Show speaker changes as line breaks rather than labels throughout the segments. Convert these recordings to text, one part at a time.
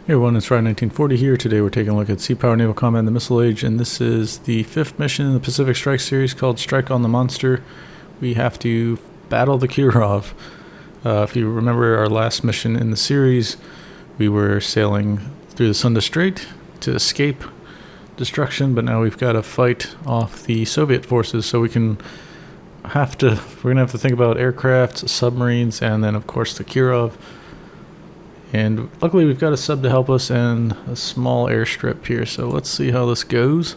Hey everyone, it's Friday 1940 here. Today we're taking a look at Sea Power Naval Combat in the Missile Age, and this is the 5th mission in the Pacific Strike series called Strike on the Monster. We have to battle the Kirov. If you remember our last mission in the series, we were sailing through the Sunda Strait to escape destruction, but now we've got to fight off the Soviet forces, so we're gonna have to think about aircraft, submarines, and then of course the Kirov. And luckily we've got a sub to help us and a small airstrip here, so let's see how this goes.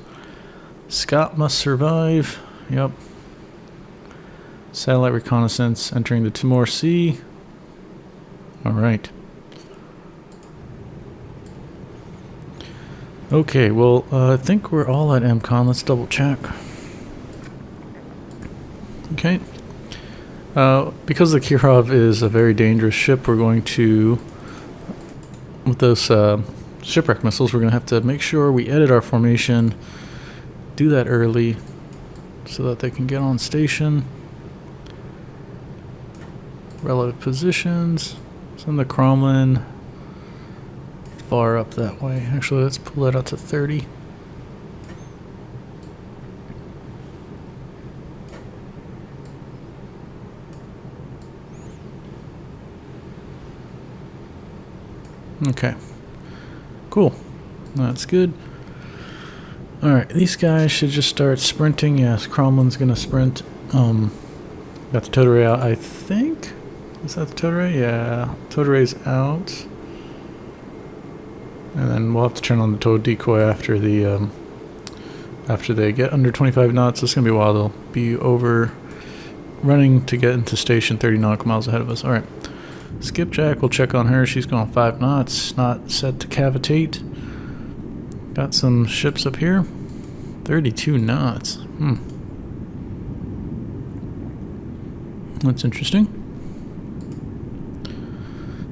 Scott must survive. Yep. Satellite reconnaissance entering the Timor Sea. Alright. Okay, well, I think we're all at MCON. Let's double check. Okay. Because the Kirov is a very dangerous ship, we're going to... with those shipwreck missiles, we're going to have to make sure we edit our formation, do that early so that they can get on station. Relative positions, send the Kremlin far up that way. Actually, let's pull that out to 30. Okay, cool, that's good. Alright, these guys should just start sprinting. Yes, Kremlin's gonna sprint. Got the Totere out, I think. Is that the Totere? Yeah, Totere's out. And then we'll have to turn on the tow decoy after the after they get under 25 knots. It's gonna be a while. They'll be over running to get into station 30 nautical miles ahead of us. Alright. Skipjack, we'll check on her. She's going 5 knots, not set to cavitate. Got some ships up here. 32 knots. That's interesting.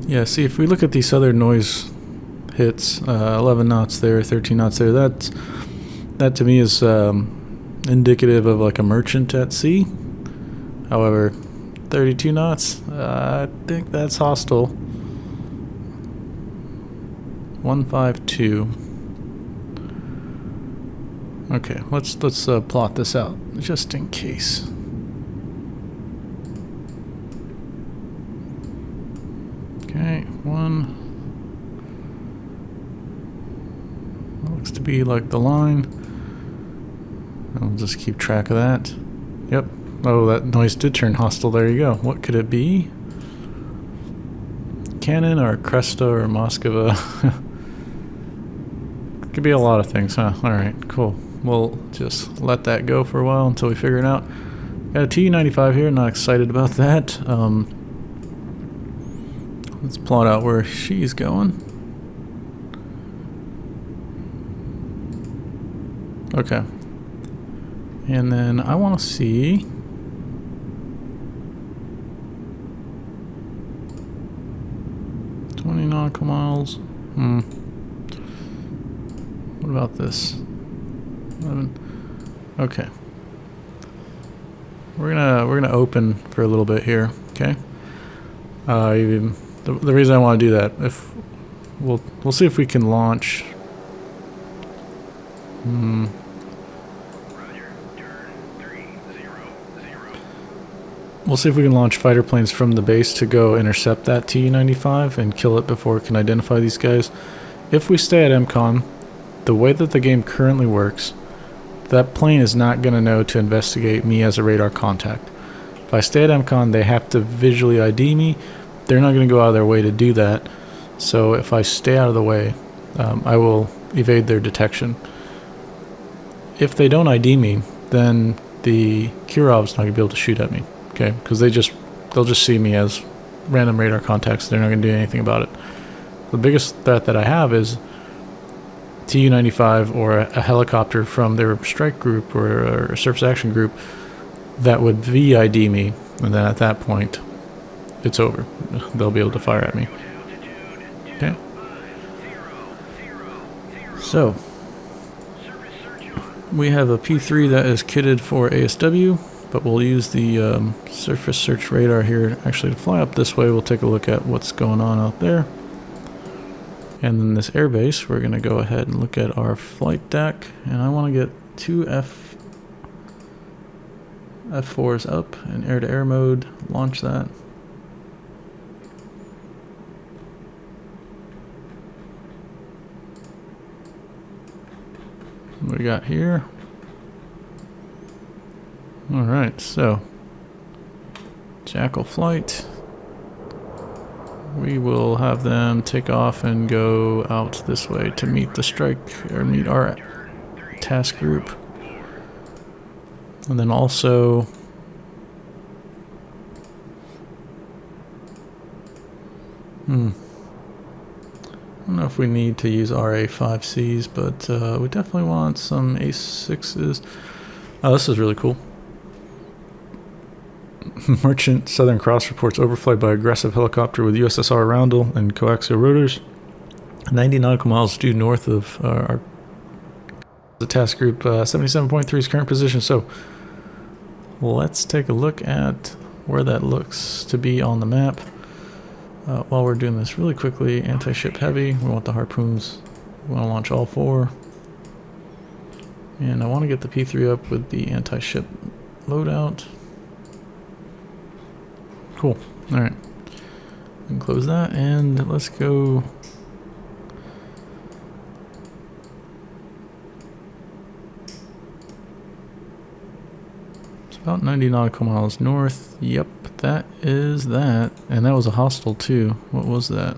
Yeah, see, if we look at these other noise hits, 11 knots there, 13 knots there, that to me is indicative of like a merchant at sea. However, 32 knots, I think that's hostile. 152. Okay, let's plot this out just in case. Okay, one. Looks to be like the line. I'll just keep track of that. Yep. Oh, that noise did turn hostile. There you go. What could it be? Cannon or Cresta or Moskva? Could be a lot of things, huh? Alright, cool. We'll just let that go for a while until we figure it out. Got a Tu-95 here. Not excited about that. Let's plot out where she's going. Okay. And then I want to see... 20 nautical miles. What about this? 11. Okay. We're gonna open for a little bit here. Okay. The reason I want to do that, if we'll see if we can launch. We'll see if we can launch fighter planes from the base to go intercept that Tu-95 and kill it before it can identify these guys. If we stay at MCON, the way that the game currently works, that plane is not going to know to investigate me as a radar contact. If I stay at MCON, they have to visually ID me. They're not going to go out of their way to do that. So if I stay out of the way, I will evade their detection. If they don't ID me, then the Kirov's not going to be able to shoot at me. Okay, because they'll just see me as random radar contacts. They're not going to do anything about it. The biggest threat that I have is Tu-95 or a helicopter from their strike group or a surface action group that would VID me, and then at that point, it's over. They'll be able to fire at me. Okay. So, we have a P3 that is kitted for ASW. But we'll use the surface search radar here actually to fly up this way. We'll take a look at what's going on out there. And then this airbase, we're going to go ahead and look at our flight deck. And I want to get two F4s up in air-to-air mode. Launch that. What we got here? Alright, so Jackal flight. We will have them take off and go out this way to meet the strike, or meet our task group. And then also I don't know if we need to use RA5Cs, but we definitely want some A6s. Oh, this is really cool. Merchant Southern Cross reports overflight by aggressive helicopter with USSR Roundel and coaxial rotors. 90 nautical miles due north of our the task group 77.3's current position. So let's take a look at where that looks to be on the map. While we're doing this really quickly, anti-ship heavy, we want the harpoons, we want to launch all four. And I want to get the P3 up with the anti-ship loadout. Cool, alright. And close that, and let's go. It's about 90 nautical miles north. Yep, that is that. And that was a hostile too. What was that?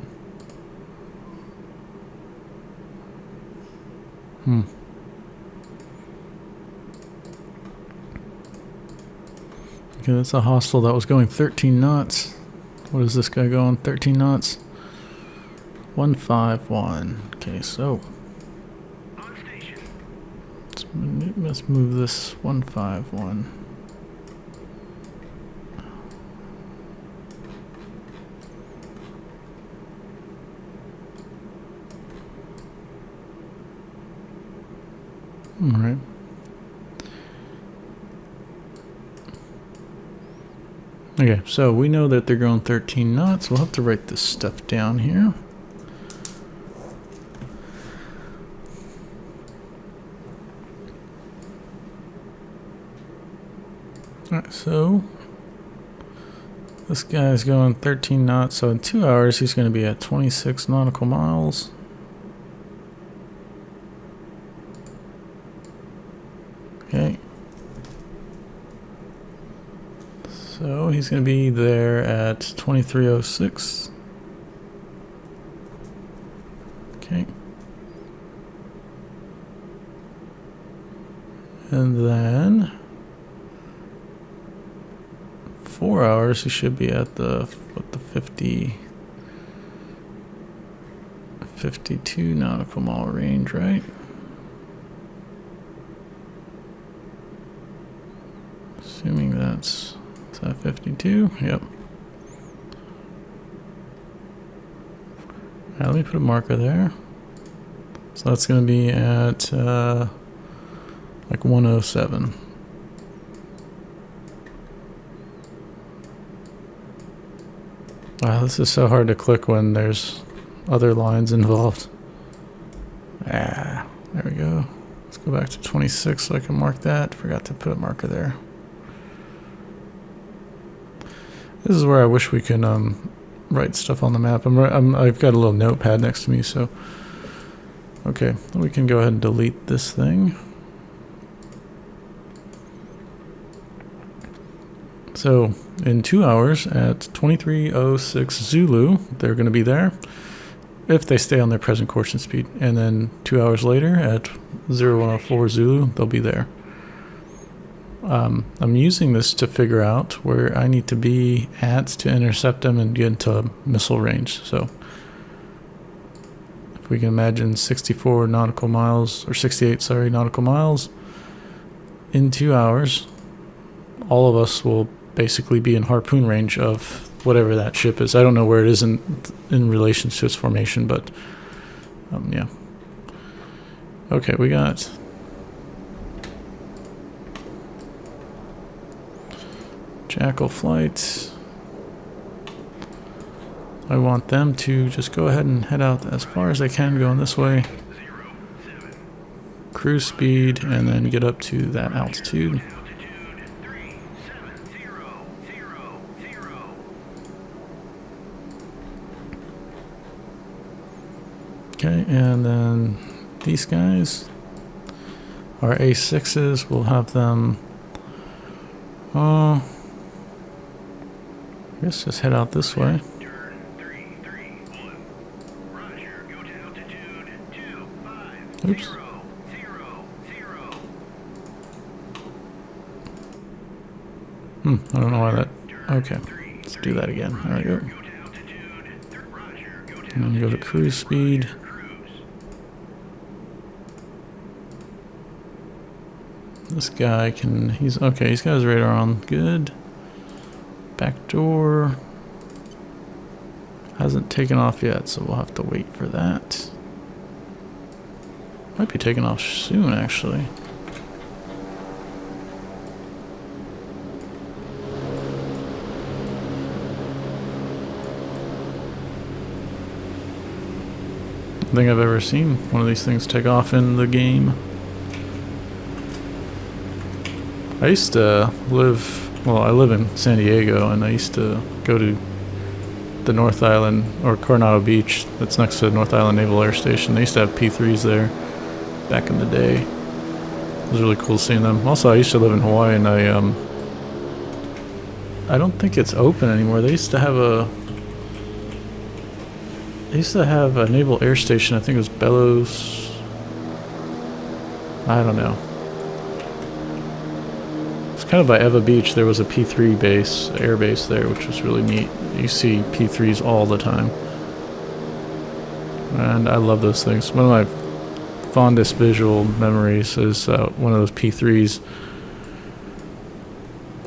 Okay, that's a hostile that was going 13 knots. What is this guy going? 13 knots? 151. Okay, so let's move this 151. All right. Okay, so we know that they're going 13 knots. We'll have to write this stuff down here. Alright, so this guy's going 13 knots, so in 2 hours he's going to be at 26 nautical miles. Okay. So he's going to be there at 2306. Okay. And then 4 hours he should be at the 52 nautical mile range, right? Assuming that's that 52. Yep. Let me put a marker there. So that's going to be at like 107. Wow, this is so hard to click when there's other lines involved. There we go. Let's go back to 26 so I can mark that. Forgot to put a marker there. This is where I wish we can write stuff on the map. I've got a little notepad next to me, so okay, we can go ahead and delete this thing. So in 2 hours at 2306 Zulu, they're going to be there if they stay on their present course and speed. And then 2 hours later at 0104 Zulu, they'll be there. I'm using this to figure out where I need to be at to intercept them and get into missile range. So if we can imagine 64 nautical miles, or 68, sorry, nautical miles in 2 hours, all of us will basically be in harpoon range of whatever that ship is. I don't know where it is in relation to its formation, but yeah. Okay, we got Jackal flight. I want them to just go ahead and head out as far as they can going this way. Cruise speed, and then get up to that altitude. Okay, and then these guys, our A6s, we'll have them, I guess just head out this way. Oops. I don't know why that, okay, let's do that again. There we go. And then go to cruise speed. This guy can, he's, okay, he's got his radar on, good. Back door. Hasn't taken off yet, so we'll have to wait for that. Might be taking off soon, actually. I don't think I've ever seen one of these things take off in the game. I used to live, well, I live in San Diego, and I used to go to the North Island, or Coronado Beach, that's next to the North Island Naval Air Station. They used to have P3s there back in the day. It was really cool seeing them. Also, I used to live in Hawaii, and I don't think it's open anymore. They used to have a naval air station. I think it was Bellows. I don't know. Kind of by Eva Beach, there was a P3 base, air base there, which was really neat. You see P3s all the time. And I love those things. One of my fondest visual memories is one of those P3s.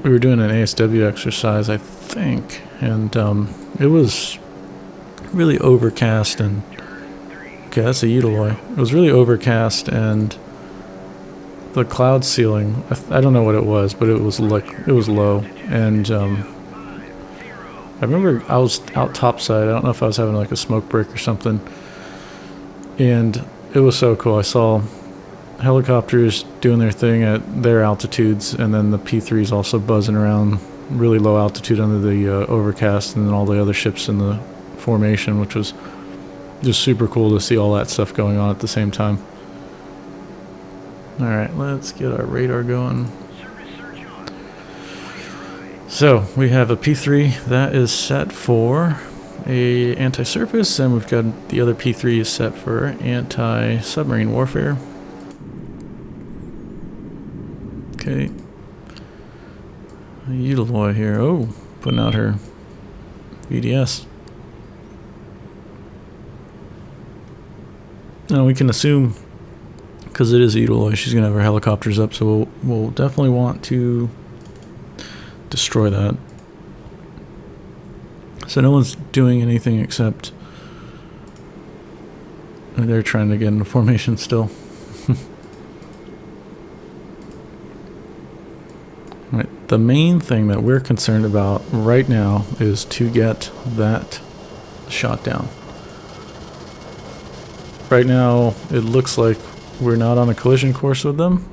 We were doing an ASW exercise, I think, and it was really overcast and... Okay, that's a Eutaloy. It was really overcast, and the cloud ceiling, I don't know what it was, but it was like, it was low, and I remember I was out topside. I don't know if I was having like a smoke break or something, and it was so cool. I saw helicopters doing their thing at their altitudes, and then the P3s also buzzing around really low altitude under the overcast, and then all the other ships in the formation, which was just super cool to see all that stuff going on at the same time. Alright, let's get our radar going. So, we have a P3 that is set for a anti-surface, and we've got the other P3 is set for anti-submarine warfare. Okay. A Eutaloy here. Oh, putting out her VDS. Now we can assume, because it is Eutaloy, she's going to have her helicopters up, so we'll definitely want to destroy that. So no one's doing anything except they're trying to get into formation still. Right, the main thing that we're concerned about right now is to get that shot down. Right now, it looks like we're not on a collision course with them.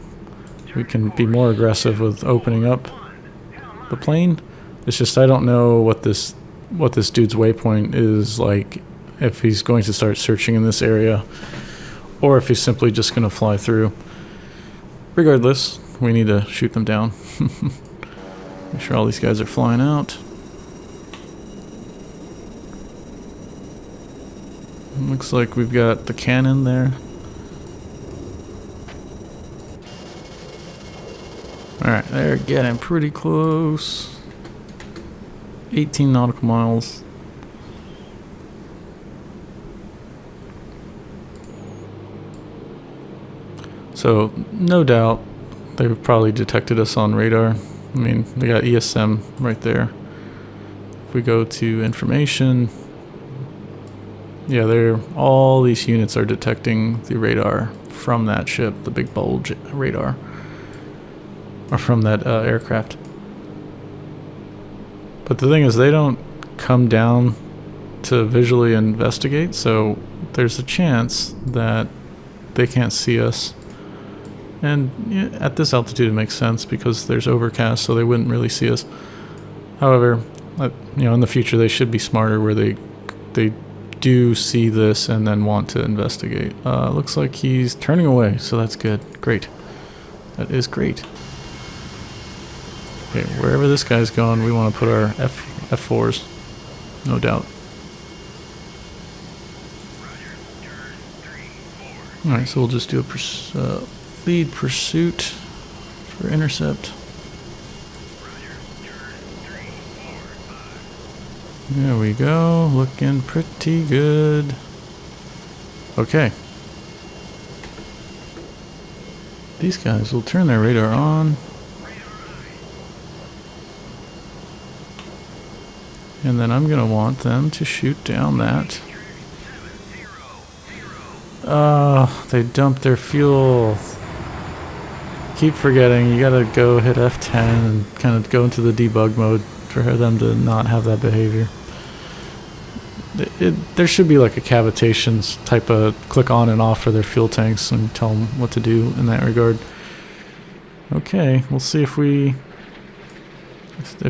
We can be more aggressive with opening up the plane. It's just I don't know what this dude's waypoint is like, if he's going to start searching in this area or if he's simply just going to fly through. Regardless, we need to shoot them down. Make sure all these guys are flying out. Looks like we've got the cannon there. Alright, they're getting pretty close. 18 nautical miles. So, no doubt, they've probably detected us on radar. I mean, they got ESM right there. If we go to information, yeah, all these units are detecting the radar from that ship, the big bulge radar, or from that aircraft. But the thing is, they don't come down to visually investigate, so there's a chance that they can't see us. And yeah, at this altitude it makes sense because there's overcast, so they wouldn't really see us. However, in the future they should be smarter where they do see this and then want to investigate. Looks like he's turning away, so that's good. Great. That is great. Okay, wherever this guy's going, we want to put our F4s. No doubt. Alright, so we'll just do a lead pursuit for intercept. There we go, looking pretty good. Okay. These guys will turn their radar on. And then I'm going to want them to shoot down that. They dumped their fuel. Keep forgetting, you gotta go hit F10 and kind of go into the debug mode for them to not have that behavior. There should be like a cavitations type of click on and off for their fuel tanks and tell them what to do in that regard. Okay, we'll see if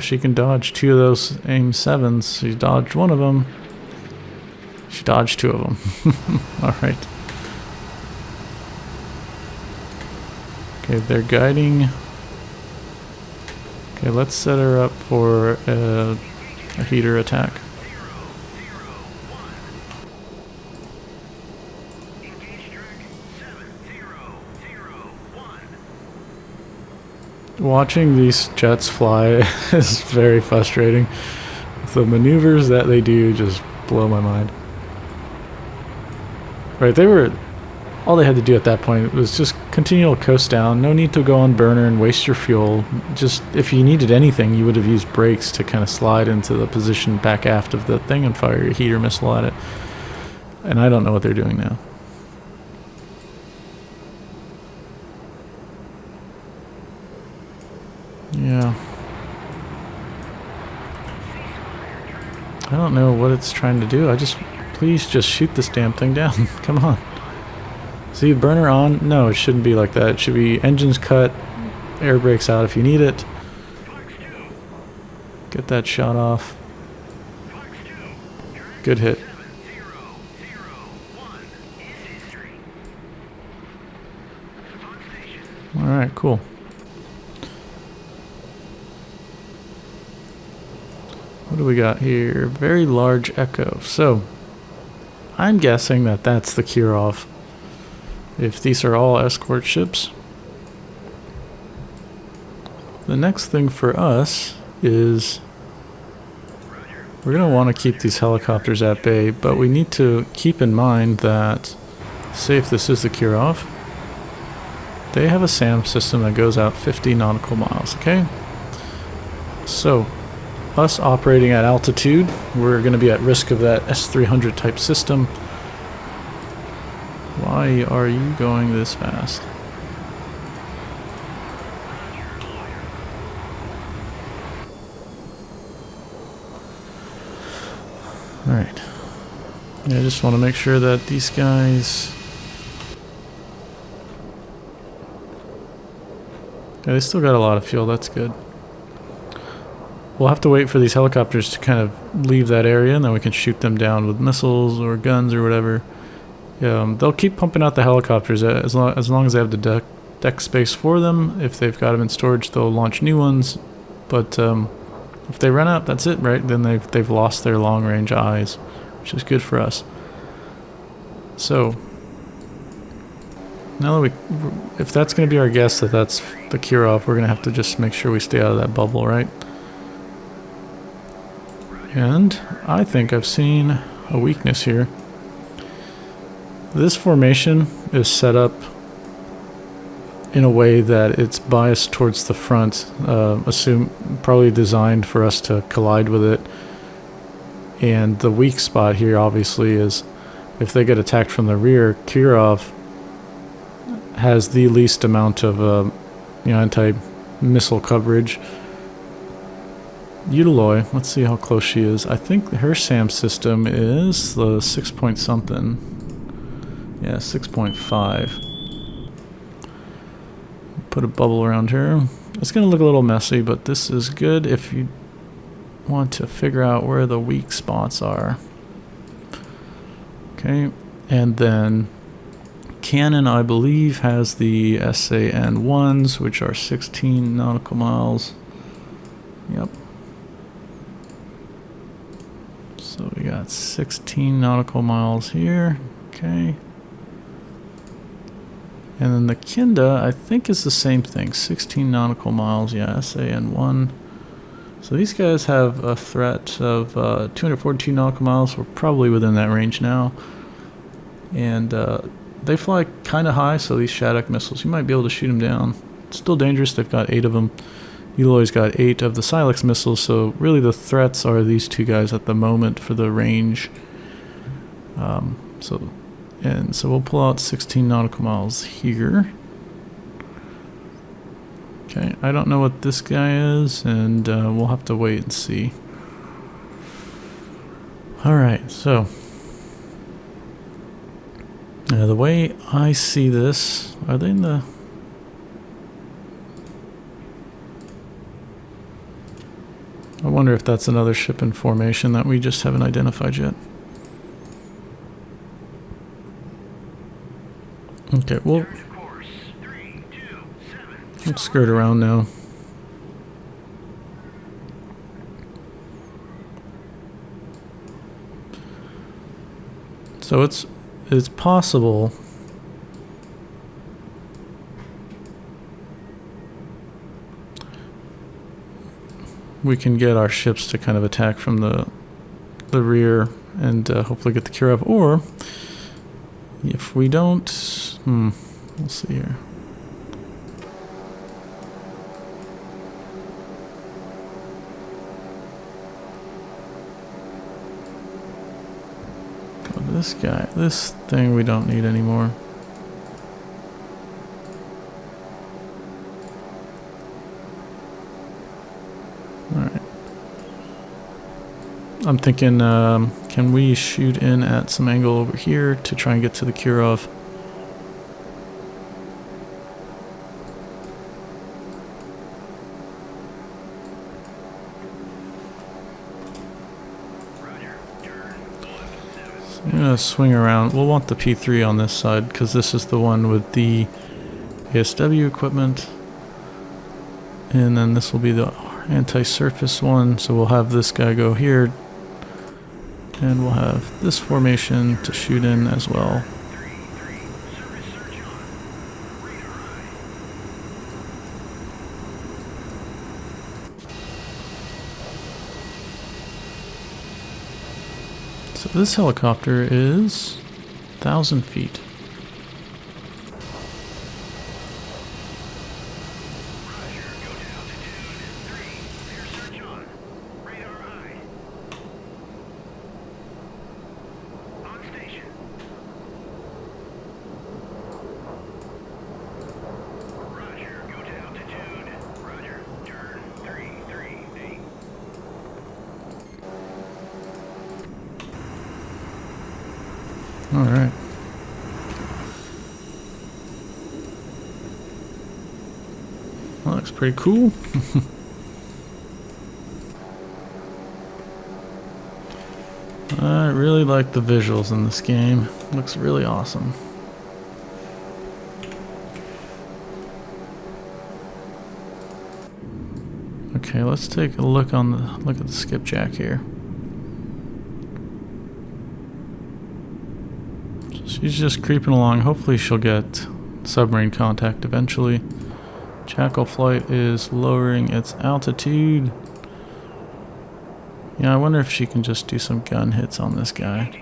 she can dodge two of those AIM 7s. She dodged one of them. She dodged two of them. Alright. Okay, they're guiding. Okay, let's set her up for a heater attack. Watching these jets fly is very frustrating. The maneuvers that they do just blow my mind. Right, all they had to do at that point was just continue to coast down. No need to go on burner and waste your fuel. Just, if you needed anything, you would have used brakes to kind of slide into the position back aft of the thing and fire your heater missile at it. And I don't know what they're doing now. Yeah. I don't know what it's trying to do. Please just shoot this damn thing down. Come on. See, burner on? No, it shouldn't be like that. It should be engines cut, air brakes out if you need it. Get that shot off. Good hit. Alright, cool. What do we got here? Very large echo. So, I'm guessing that that's the Kirov. If these are all escort ships. The next thing for us is we're going to want to keep these helicopters at bay, but we need to keep in mind that, say if this is the Kirov, they have a SAM system that goes out 50 nautical miles, okay? So, us operating at altitude, we're going to be at risk of that S300 type system. Why are you going this fast? Alright. Yeah, I just want to make sure that these guys... Yeah, they still got a lot of fuel, that's good. We'll have to wait for these helicopters to kind of leave that area, and then we can shoot them down with missiles or guns or whatever. They'll keep pumping out the helicopters as long as they have the deck space for them. If they've got them in storage, they'll launch new ones. But if they run out, that's it, right? Then they've lost their long-range eyes, which is good for us. So now that if that's going to be our guess that that's the Kirov, we're going to have to just make sure we stay out of that bubble, right? And I think I've seen a weakness here. This formation is set up in a way that it's biased towards the front, probably designed for us to collide with it. And the weak spot here obviously is if they get attacked from the rear, Kirov has the least amount of anti-missile coverage. Utiloy, let's see how close she is. I think her SAM system is the 6 point something. Yeah, 6.5. Put a bubble around her. It's going to look a little messy, but this is good if you want to figure out where the weak spots are. Okay, and then Cannon, I believe, has the SAN-1s, which are 16 nautical miles. Yep. So we got 16 nautical miles here. Okay. And then the Kinda, I think, is the same thing. 16 nautical miles. Yeah, SAN-1. So these guys have a threat of 242 nautical miles. We're probably within that range now. And they fly kind of high, so these Shattuck missiles, you might be able to shoot them down. It's still dangerous. They've got 8 of them. Utiloy's got 8 of the Silex missiles, so really the threats are these two guys at the moment for the range. So we'll pull out 16 nautical miles here. Okay, I don't know what this guy is, and we'll have to wait and see. Alright, so the way I see this, are they in the... I wonder if that's another ship in formation that we just haven't identified yet. Okay, we'll skirt around now. So it's possible we can get our ships to kind of attack from the rear and hopefully get the Kirov, or if we don't, we'll see here. This guy, this thing we don't need anymore. Alright. I'm thinking, can we shoot in at some angle over here to try and get to the Kirov? I'm gonna swing around. We'll want the P3 on this side because this is the one with the ASW equipment, and then this will be the anti-surface one, so we'll have this guy go here, and we'll have this formation to shoot in as well. So this helicopter is 1,000 feet. All right. Well, that looks pretty cool. I really like the visuals in this game. Looks really awesome. Okay, let's take a look at the skipjack here. She's just creeping along. Hopefully she'll get submarine contact eventually. Jackal Flight is lowering its altitude. Yeah, I wonder if she can just do some gun hits on this guy.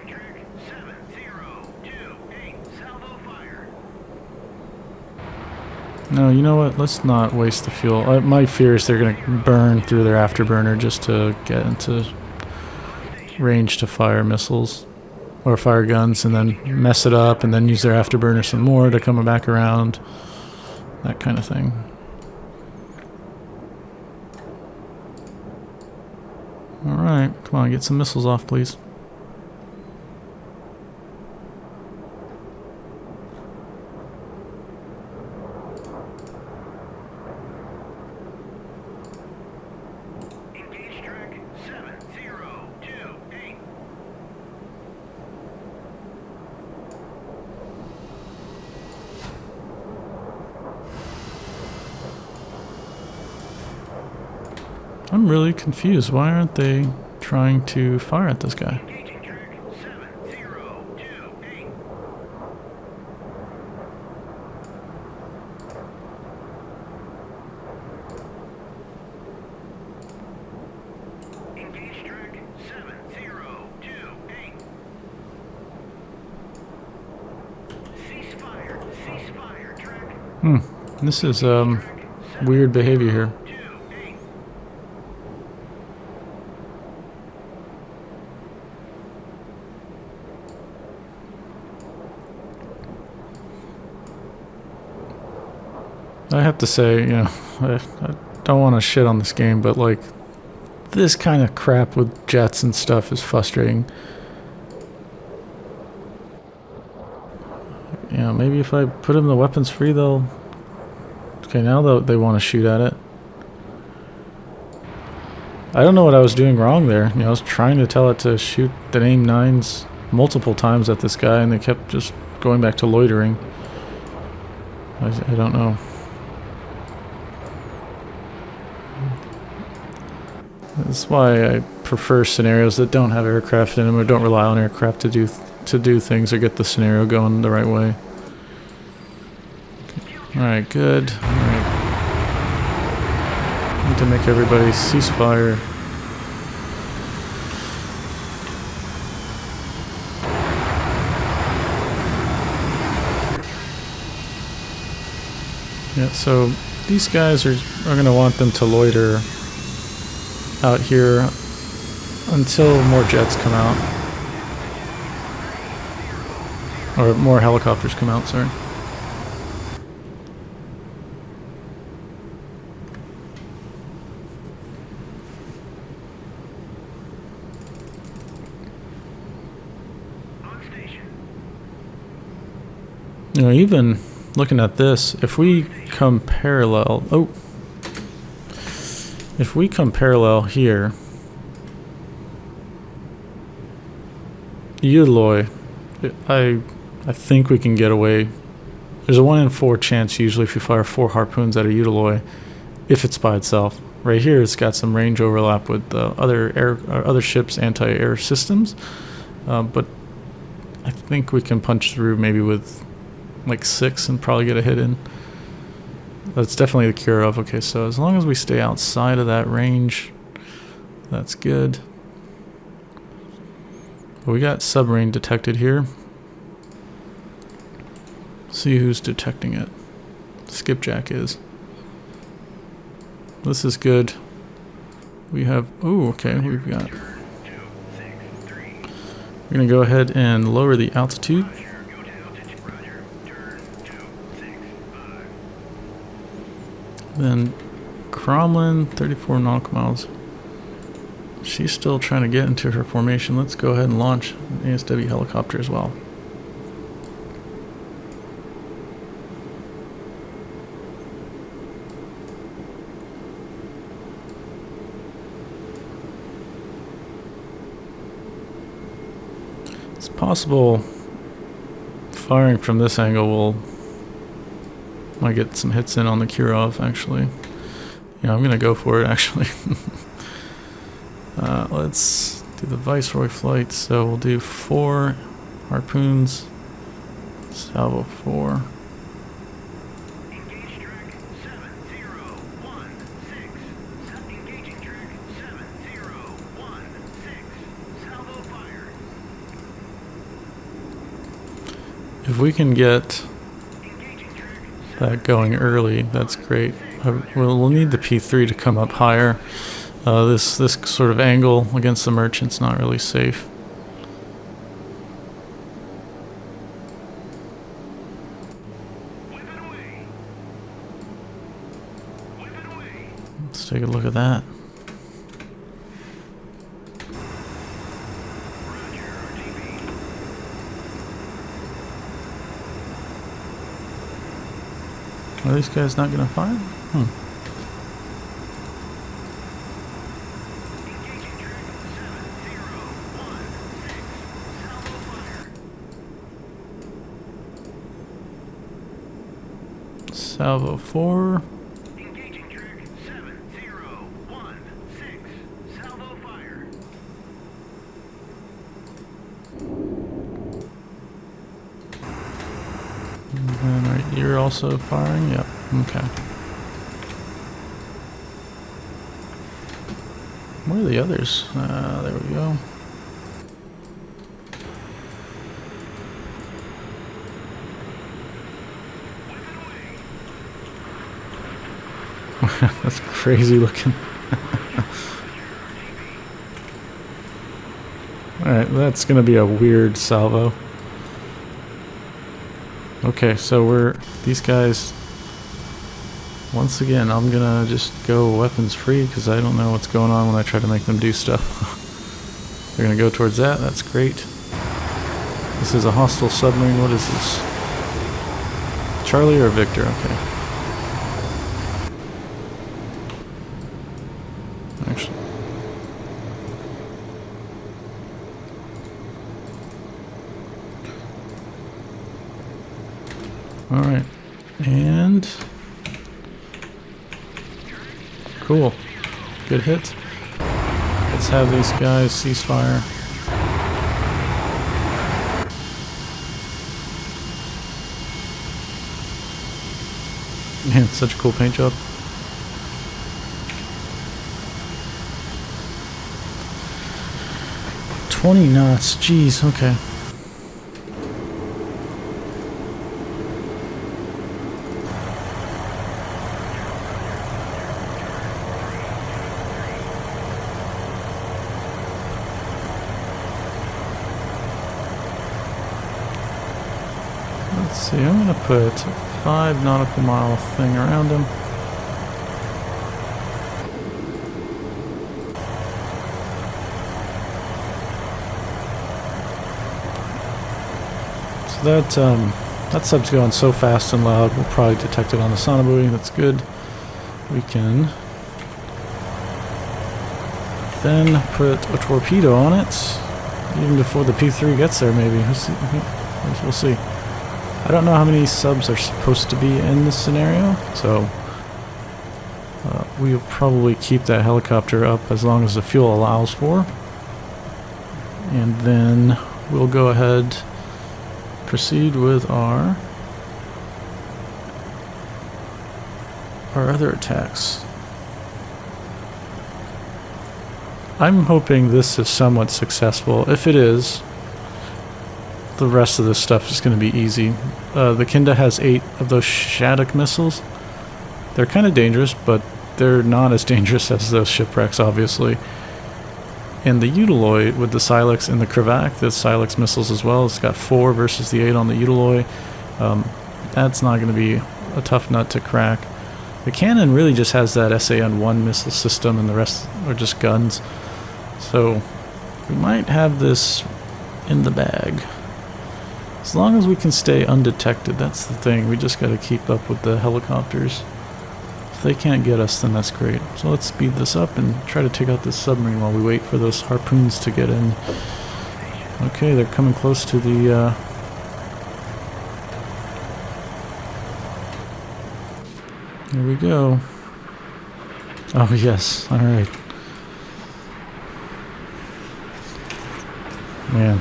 No, you know what? Let's not waste the fuel. My fear is they're going to burn through their afterburner just to get into range to fire missiles. Or fire guns and then mess it up and then use their afterburner some more to come back around. That kind of thing. Alright, come on, get some missiles off, please.
Engage track 7028.
I'm really confused. Why aren't they trying to fire at this guy?
Engaging track 7028. Engage track 7028. Ceasefire track.
This is weird behavior here.
28.
I have to say, you know, I don't want to shit on this game, but like, this kind of crap with jets and stuff is frustrating. You know, maybe if I put them the weapons free, they'll... Okay, now they want to shoot at it. I don't know what I was doing wrong there. You know, I was trying to tell it to shoot the AIM-9s multiple times at this guy, and they kept just going back to loitering. I don't know. That's why I prefer scenarios that don't have aircraft in them or don't rely on aircraft to do things or get the scenario going the right way. Alright, good. Alright. Need to make everybody ceasefire. Yeah, so these guys are going to want them to loiter out here until more jets come out. Or more helicopters come out, sorry.
On station.
You know, even looking at this, if we come parallel... Oh! If we come parallel here, Utiloi, I think we can get away. There's a 1 in 4 chance usually if you fire 4 harpoons at a Utiloi, if it's by itself. Right here, it's got some range overlap with other ships' anti-air systems, but I think we can punch through maybe with like 6 and probably get a hit in. That's definitely the Kirov. Okay, so as long as we stay outside of that range, that's good. But we got submarine detected here. See who's detecting it. Skipjack is. This is good. We have... Oh, okay, we've got... We're going to go ahead and lower the altitude. Then Cromlin, 34 nautical miles. She's still trying to get into her formation. Let's go ahead and launch an ASW helicopter as well. It's possible firing from this angle might get some hits in on the Kirov, actually. Yeah, I'm gonna go for it, actually. Let's do the Viceroy flight. So we'll do 4 harpoons, salvo 4.
Engage track 7016. Engaging track 7016. Salvo fire.
If we can get that going early, that's great. We'll need the P3 to come up higher. This sort of angle against the merchant's not really safe. Let's take a look at that. Are these guys not gonna fire?
Engaging track 7016. Salvo fire.
Salvo 4.
Engaging track 7016. Salvo fire.
And then right, you're also firing? Yep. Okay. Where are the others? There we go. That's crazy looking. Alright, that's gonna be a weird salvo. Okay, so these guys, once again, I'm gonna just go weapons free because I don't know what's going on when I try to make them do stuff. They're gonna go towards that, that's great. This is a hostile submarine, what is this? Charlie or Victor, okay. Actually. Alright, and cool, good hit. Let's have these guys ceasefire. Man, such a cool paint job. $20 knots, jeez, okay. Let's see, I'm gonna put a 5 nautical mile thing around him. So that sub's going so fast and loud, we'll probably detect it on the sonobuoy, that's good. We can then put a torpedo on it, even before the P3 gets there maybe. We'll see. I don't know how many subs are supposed to be in this scenario, so we'll probably keep that helicopter up as long as the fuel allows for. And then we'll go ahead, proceed with our other attacks. I'm hoping this is somewhat successful. If it is, the rest of this stuff is going to be easy. The Kinda has 8 of those Shattuck missiles. They're kind of dangerous, but they're not as dangerous as those shipwrecks, obviously. And the Utiloy with the Silex and the Krivak, the Silex missiles as well, it's got 4 versus the 8 on the Utiloy. That's not going to be a tough nut to crack. The cannon really just has that SAN-1 missile system, and the rest are just guns. So we might have this in the bag. As long as we can stay undetected, that's the thing. We just got to keep up with the helicopters. If they can't get us, then that's great. So let's speed this up and try to take out this submarine while we wait for those harpoons to get in. Okay, they're coming close to the... Here we go. Oh yes, alright. Man.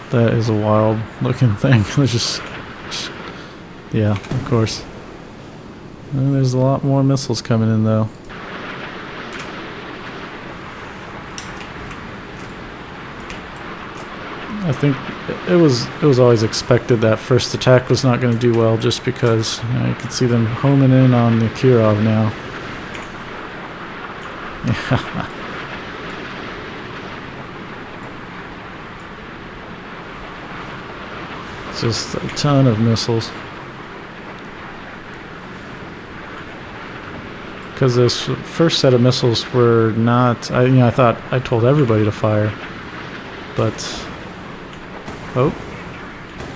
That is a wild looking thing. It's just, yeah, of course. And there's a lot more missiles coming in though. I think it was always expected that first attack was not going to do well, just because you can see them homing in on the Kirov now. Yeah. Just a ton of missiles. Because this first set of missiles were not, I told everybody to fire. but oh,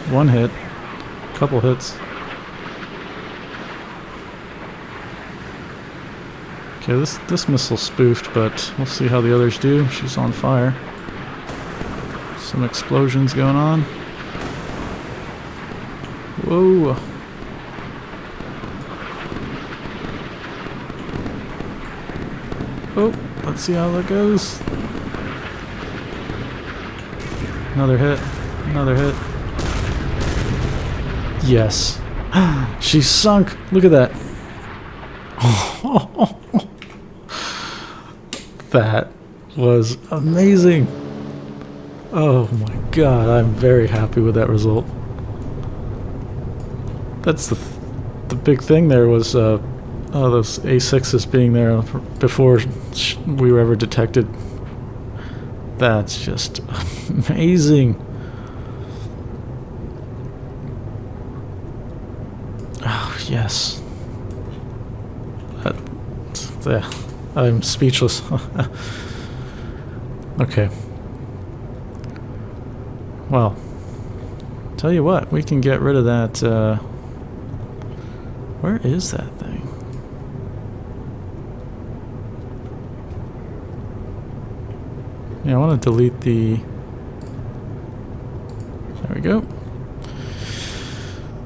one hit, couple hits. Okay, this missile's spoofed, but we'll see how the others do. She's on fire. Some explosions going on. Whoa. Oh, let's see how that goes. Another hit. Another hit. Yes. She sunk. Look at that. That was amazing. Oh my god, I'm very happy with that result. That's the big thing there was those A6s being there before we were ever detected. That's just amazing. Oh, yes. Yeah, I'm speechless. Okay. Well, tell you what, we can get rid of that. Where is that thing? Yeah, I want to delete the... There we go.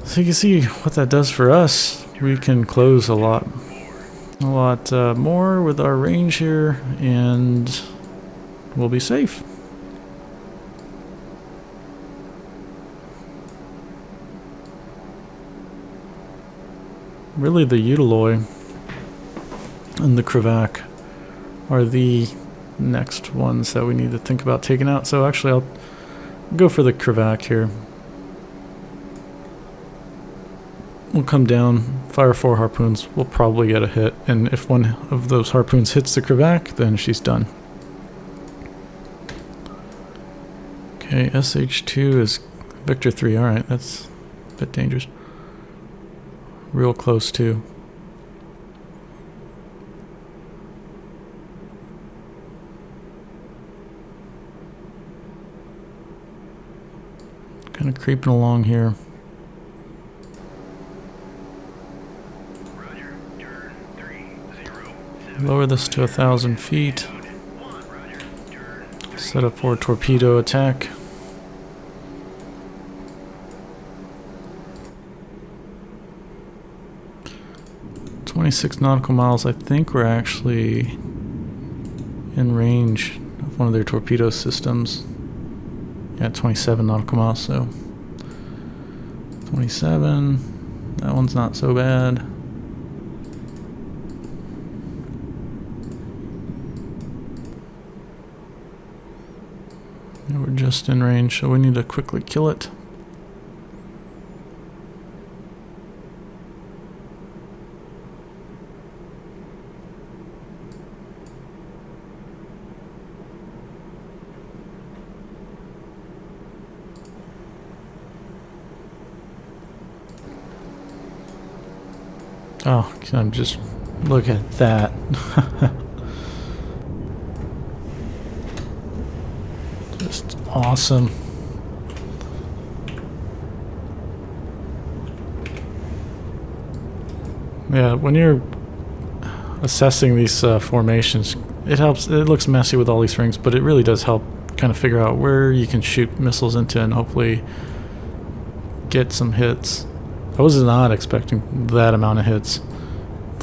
So you can see what that does for us. We can close a lot more with our range here, and we'll be safe. Really, the Utiloi and the Krivak are the next ones that we need to think about taking out. So actually, I'll go for the Krivak here. We'll come down, fire 4 harpoons, we'll probably get a hit, and if one of those harpoons hits the Krivak, then she's done. Okay, SH2 is Victor 3, alright, that's a bit dangerous. Real close too. Kind of creeping along here. Lower this to 1,000 feet. Set up for a torpedo attack. "26 nautical miles." I think we're actually in range of one of their torpedo systems. Yeah, 27 nautical miles, so 27. That one's not so bad. Yeah, we're just in range, so we need to quickly kill it. Oh, I'm just... look at that. Just awesome. Yeah, when you're assessing these formations, it helps. It looks messy with all these rings, but it really does help kind of figure out where you can shoot missiles into and hopefully get some hits. I was not expecting that amount of hits,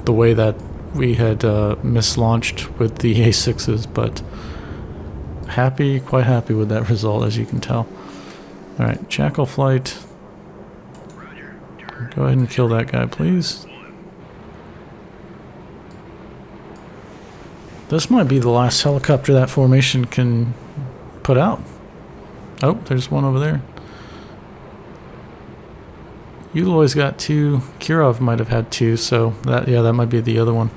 the way that we had mislaunched with the A6s, but quite happy with that result, as you can tell. Alright, Jackal flight. Go ahead and kill that guy, please. This might be the last helicopter that formation can put out. Oh, there's one over there. Uloy's got 2. Kirov might have had 2, so that, yeah, that might be the other one.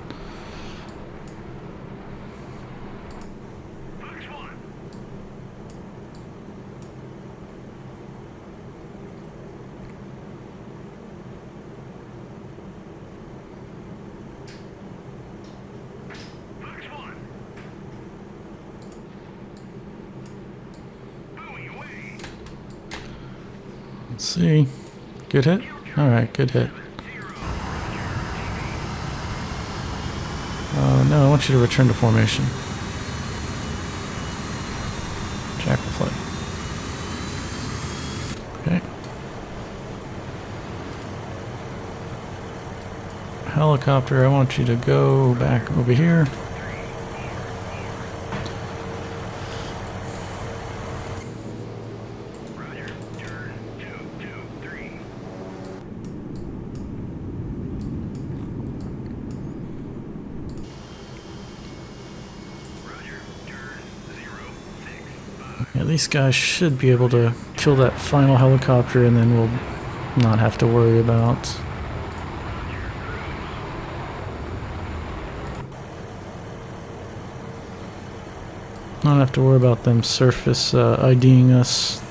Let's see. Good hit? Alright, good hit. No, I want you to return to formation. Jackal flight. Okay. Helicopter, I want you to go back over here. Yeah, these guys should be able to kill that final helicopter, and then we'll not have to worry about them surface IDing us.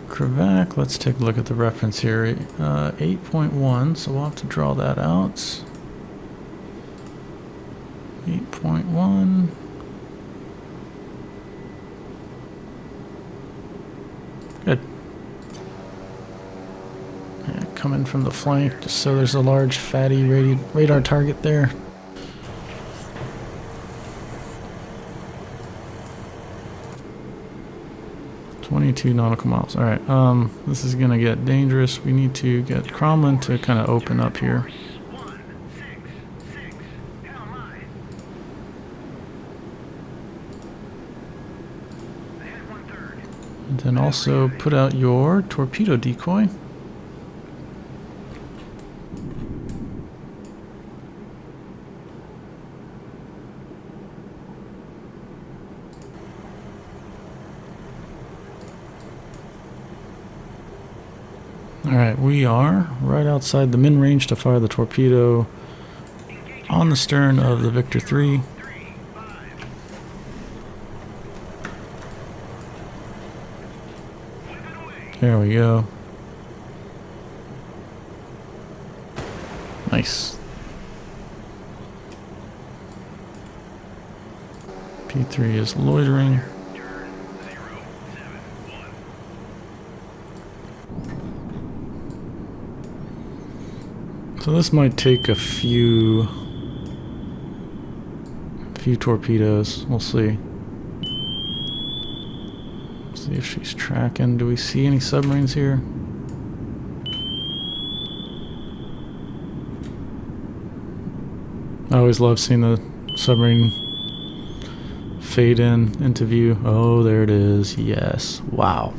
Kirov, let's take a look at the reference here. 8.1, so we'll have to draw that out. 8.1. Good. Yeah, come in from the flank, just so there's a large fatty radar target there. .22 nautical miles. All right. This is gonna get dangerous. We need to get Cromlin to kind of open up here. And then also put out your torpedo decoy. Alright, we are right outside the min range to fire the torpedo on the stern of the Victor 3. There we go. Nice. P3 is loitering. So this might take a few torpedoes. We'll see. See if she's tracking. Do we see any submarines here? I always love seeing the submarine fade into view. Oh, there it is. Yes. Wow.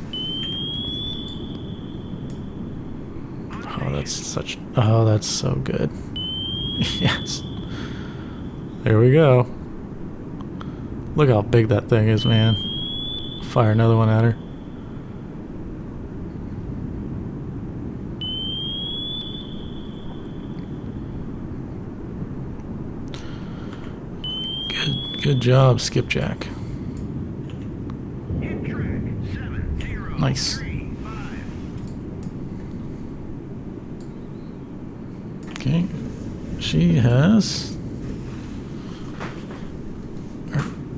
Oh, that's so good. Yes. There we go. Look how big that thing is, man. Fire another one at her. Good job, Skipjack. Nice. Okay, she has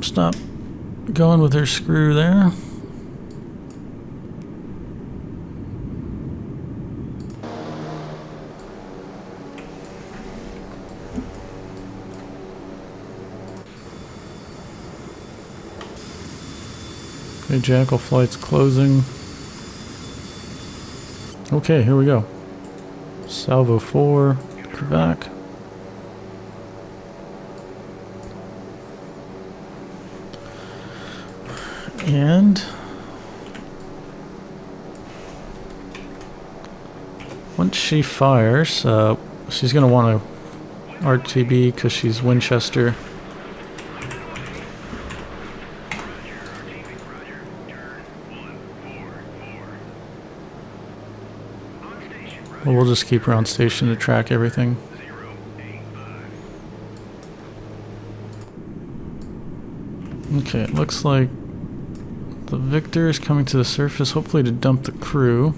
stop going with her screw there. Okay, Jackal flight's closing. Okay, here we go. Salvo 4, Kirov. And once she fires, she's going to want to RTB because she's Winchester. Well, we'll just keep her on station to track everything. Okay, it looks like the Victor is coming to the surface, hopefully to dump the crew.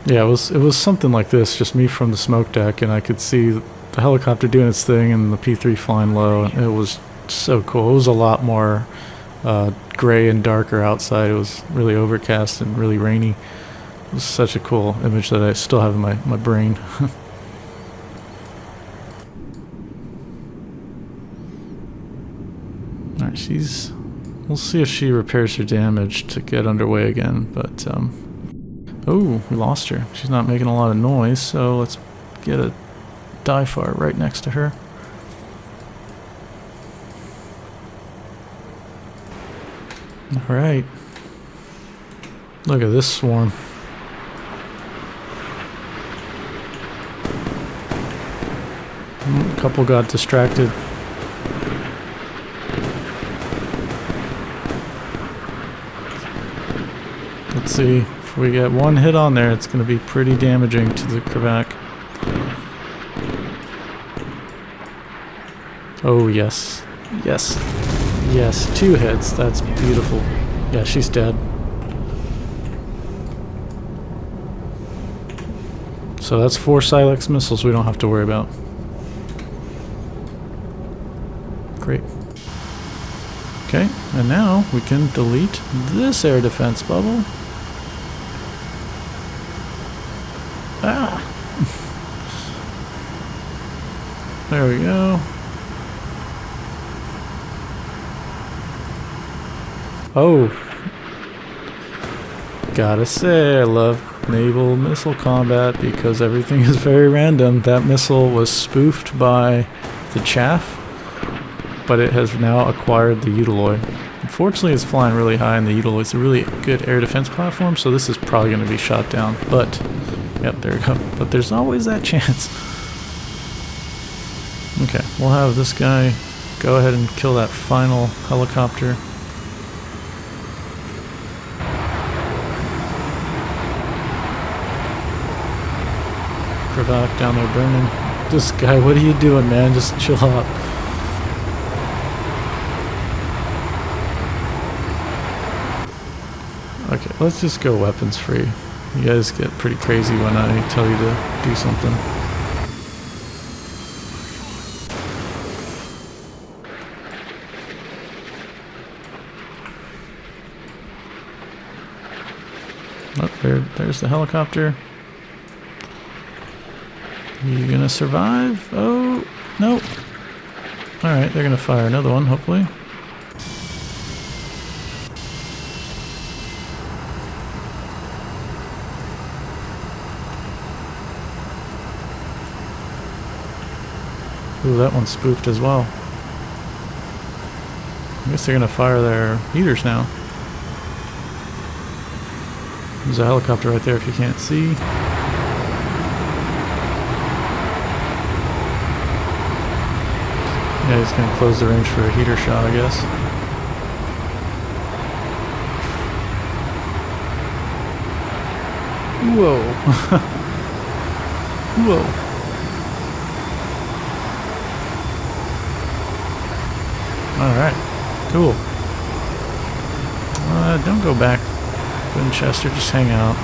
Yeah, it was something like this, just me from the smoke deck, and I could see the helicopter doing its thing and the P3 flying low. It was so cool. It was a lot more gray and darker outside. It was really overcast and really rainy. It was such a cool image that I still have in my brain. Alright, we'll see if she repairs her damage to get underway again, but oh, we lost her. She's not making a lot of noise, so let's get a dive fire right next to her. Alright. Look at this swarm. A couple got distracted. Let's see. If we get one hit on there, it's going to be pretty damaging to the Kirov. Oh, yes. Yes. Yes, 2 hits. That's beautiful. Yeah, she's dead. So that's 4 Silex missiles we don't have to worry about. Great. Okay, and now we can delete this air defense bubble. Ah! There we go. Oh. Gotta say, I love naval missile combat because everything is very random. That missile was spoofed by the chaff, but it has now acquired the Utiloid. Unfortunately, it's flying really high, and the Utiloid is a really good air defense platform, so this is probably going to be shot down. But, yep, there we go. But there's always that chance. Okay, we'll have this guy go ahead and kill that final helicopter. Kirov down there burning. This guy, what are you doing, man? Just chill out. Okay, let's just go weapons free. You guys get pretty crazy when I tell you to do something. Oh, there's the helicopter. You gonna survive? Oh, nope. Alright, they're gonna fire another one, hopefully. Ooh, that one's spoofed as well. I guess they're gonna fire their heaters now. There's a helicopter right there if you can't see. Yeah, he's gonna close the range for a heater shot, I guess. Whoa. Whoa. Alright, cool. Don't go back, Winchester, just hang out.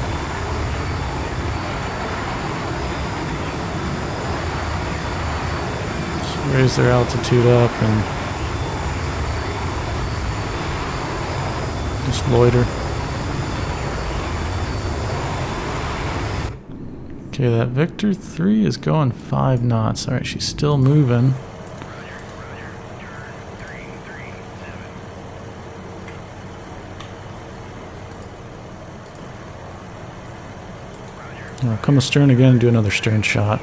Just raise their altitude up and just loiter. Okay, that Victor 3 is going 5 knots. Alright, she's still moving. I'll come astern again and do another stern shot.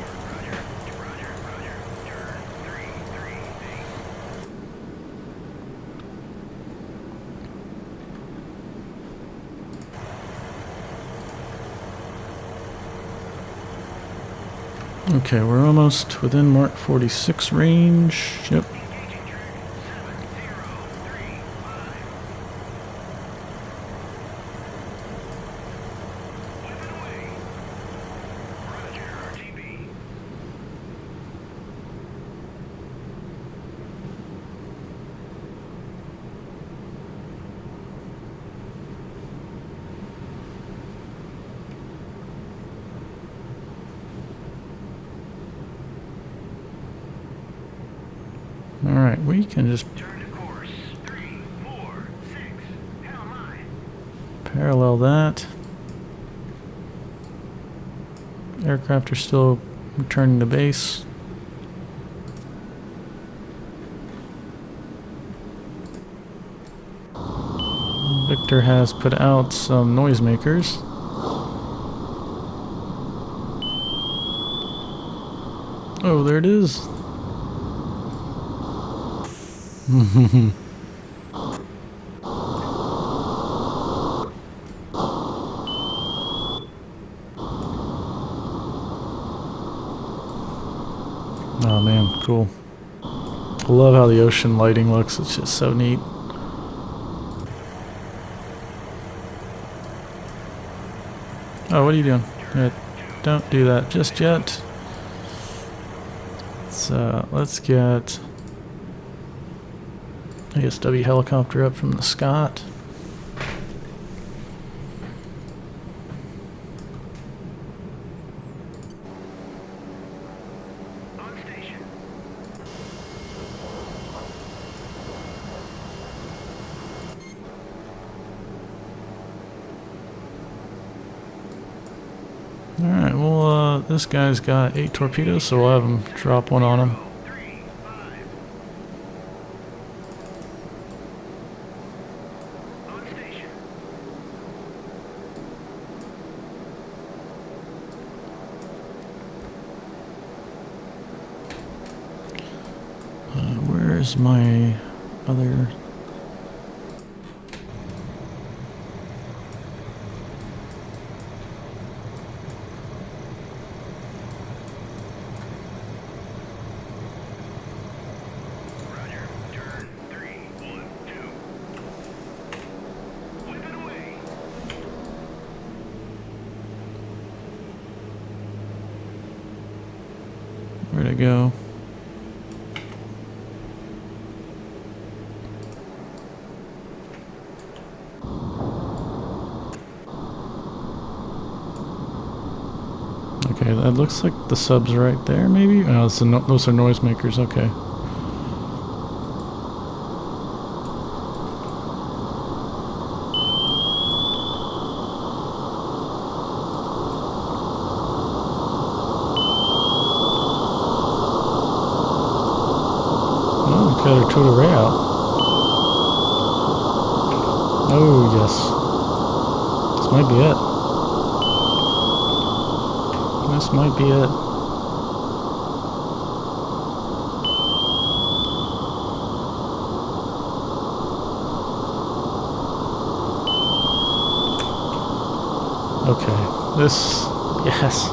Okay, we're almost within Mark 46 range. Yep. Alright, we can just
Turn to course. 3, 4, 6. Hell mine.
parallel that. Aircraft are still returning to base. Victor has put out some noisemakers. Oh, there it is. Oh man, cool. I love how the ocean lighting looks. It's just so neat. Oh, what are you doing? Don't do that just yet. So let's get ASW helicopter up from the Scott.
On station.
Alright, well, this guy's got 8 torpedoes, so we'll have him drop one on him.
3, 5. On station.
Where's my other...
Roger. Turn. 3, 1, 2. Whip it away.
Where'd it go? Okay, that looks like the sub's right there, maybe? Oh, it's those are noisemakers, okay. Oh, we've got our total ray out. Oh, yes. This might be it. This might be it. Okay, this, yes.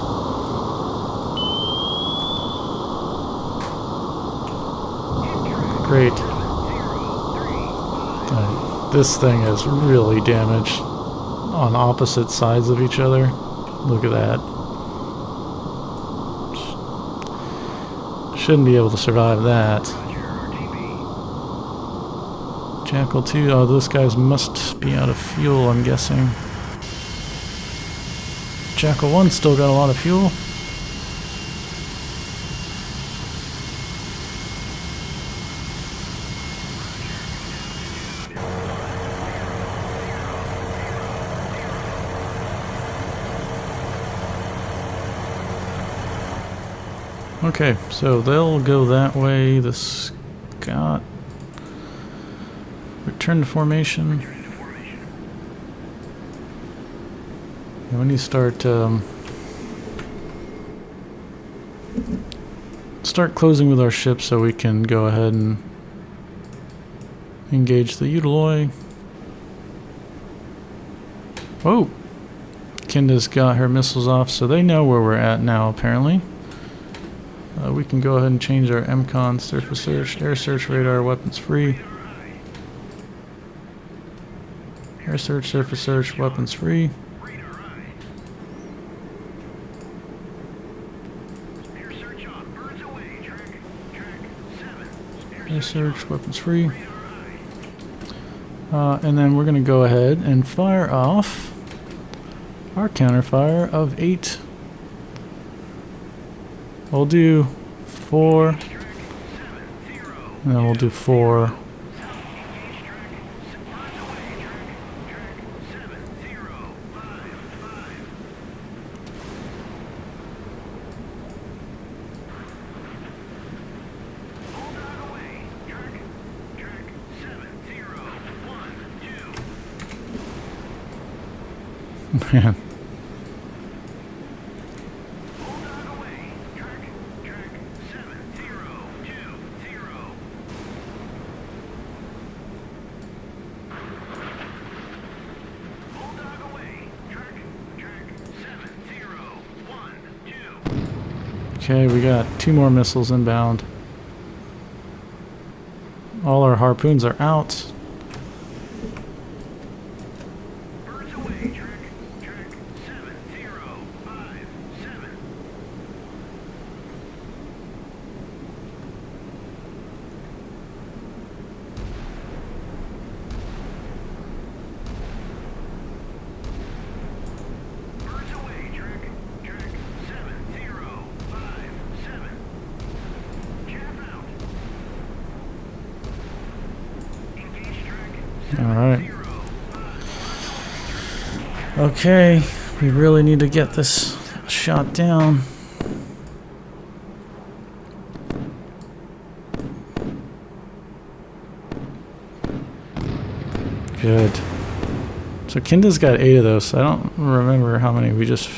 Great. This thing is really damaged on opposite sides of each other. Look at that. Shouldn't be able to survive that. Jackal 2, oh, those guys must be out of fuel, I'm guessing. Jackal 1 still got a lot of fuel. Okay, so they'll go that way. The Scott. Return to formation. Yeah, we need to start closing with our ship so we can go ahead and engage the Utiloi. Whoa! Kinda's got her missiles off, so they know where we're at now, apparently. We can go ahead and change our MCON, surface search, air search radar, weapons free. Air search, surface search, weapons free. Air search, weapons free. And then we're going to go ahead and fire off our counterfire of 8. We'll do 4 And then we'll do 4. Man. Okay, we got 2 more missiles inbound. All our harpoons are out. Alright. Okay, we really need to get this shot down. Good. So Kinda's got 8 of those. I don't remember how many we just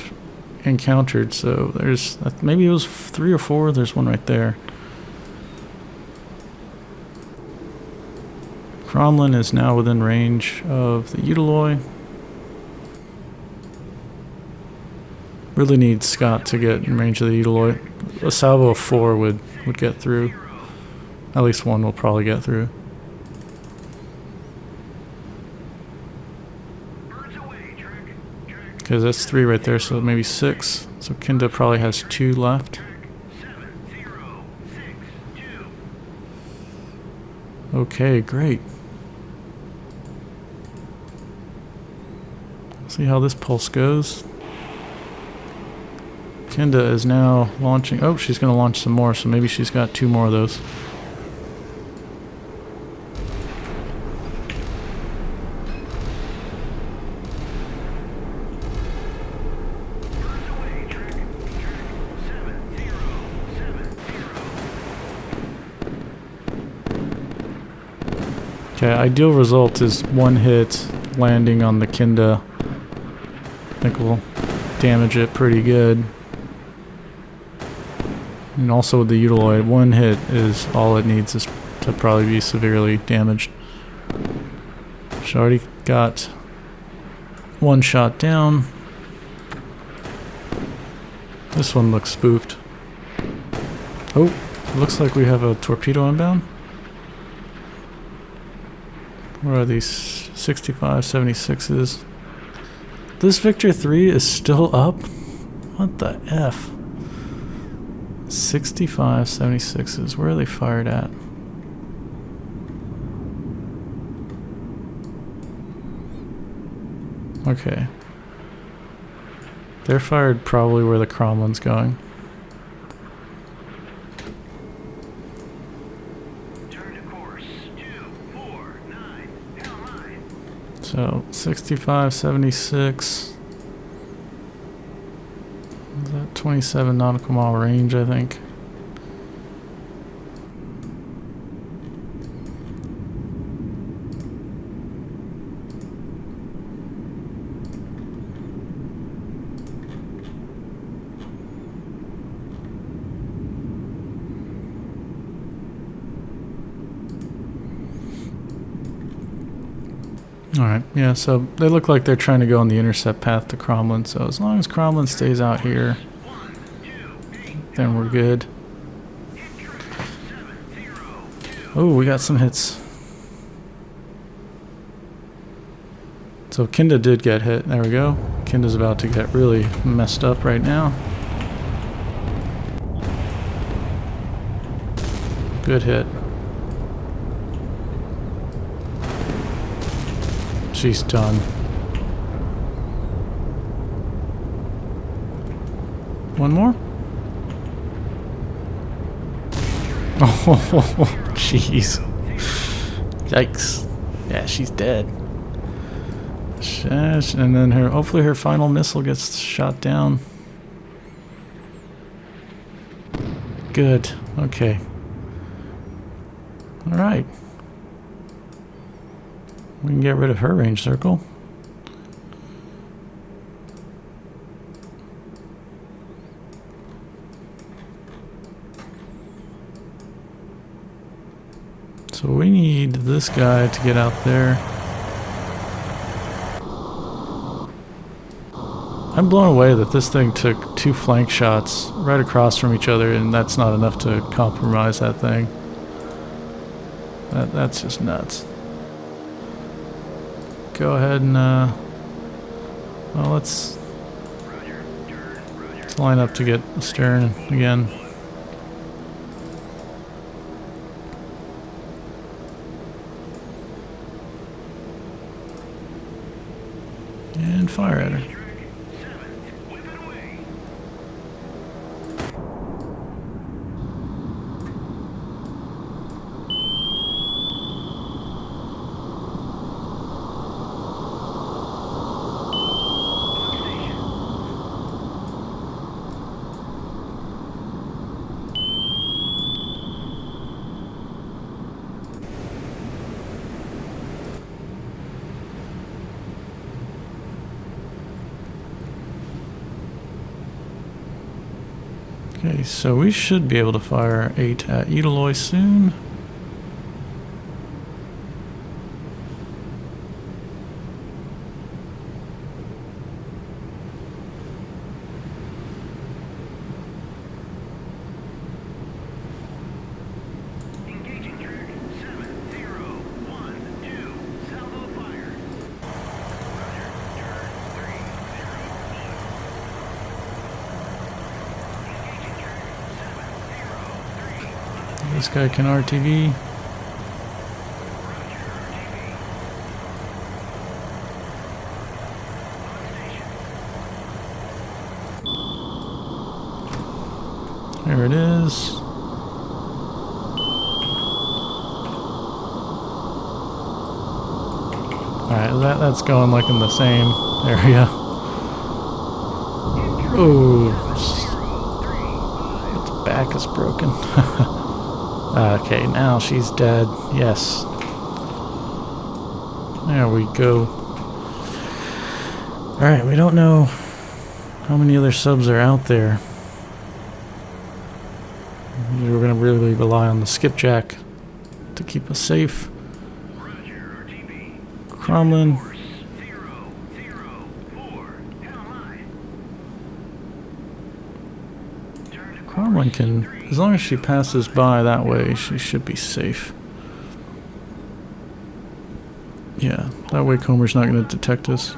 encountered. So there's, maybe it was 3 or 4. There's one right there. Cromlin is now within range of the Utiloi. Really need Scott to get in range of the Utiloi. A salvo of 4 would get through. At least one will probably get through. Because that's 3 right there, so maybe 6. So Kinda probably has 2 left. Okay, great. See how this pulse goes. Kinda is now launching. Oh, she's going to launch some more, so maybe she's got 2 more of those. Okay, ideal result is 1 hit landing on the Kinda. I think we'll damage it pretty good. And also with the Utiloi, 1 hit is all it needs is to probably be severely damaged. She already got 1 shot down. This one looks spoofed. Oh, looks like we have a torpedo inbound. Where are these 65, 76s? This Victor 3 is still up? What the F? 65, 76s. Where are they fired at? Okay. They're fired probably where the Cromlin's going. So 65, 76. Is that 27 nautical mile range, I think? Alright, yeah, so they look like they're trying to go on the intercept path to Cromlin, so as long as Cromlin stays out here, then we're good. Oh, we got some hits. So Kinda did get hit. There we go. Kinda's about to get really messed up right now. Good hit. She's done. One more? Oh, jeez. Yikes. Yeah, she's dead. Shash, and then hopefully her final missile gets shot down. Good. Okay. Alright. We can get rid of her range circle. So we need this guy to get out there. I'm blown away that this thing took 2 flank shots right across from each other, and that's not enough to compromise that thing. That's just nuts. Go ahead and well, let's line up to get astern again. And fire at her. Okay, so we should be able to fire 8 at Edeloy soon.
Engaging track 7012. Salvo fire. Roger. Turn 301.
This guy can RTV. There it is. Alright, that's going like in the same area. Ooh. Its back is broken. Okay, now she's dead. Yes. There we go. Alright, we don't know how many other subs are out there. We're going to really rely on the skipjack to keep us safe. Cromlin. Cromlin can, as long as she passes by that way, she should be safe. Yeah, that way Comer's not going to detect us.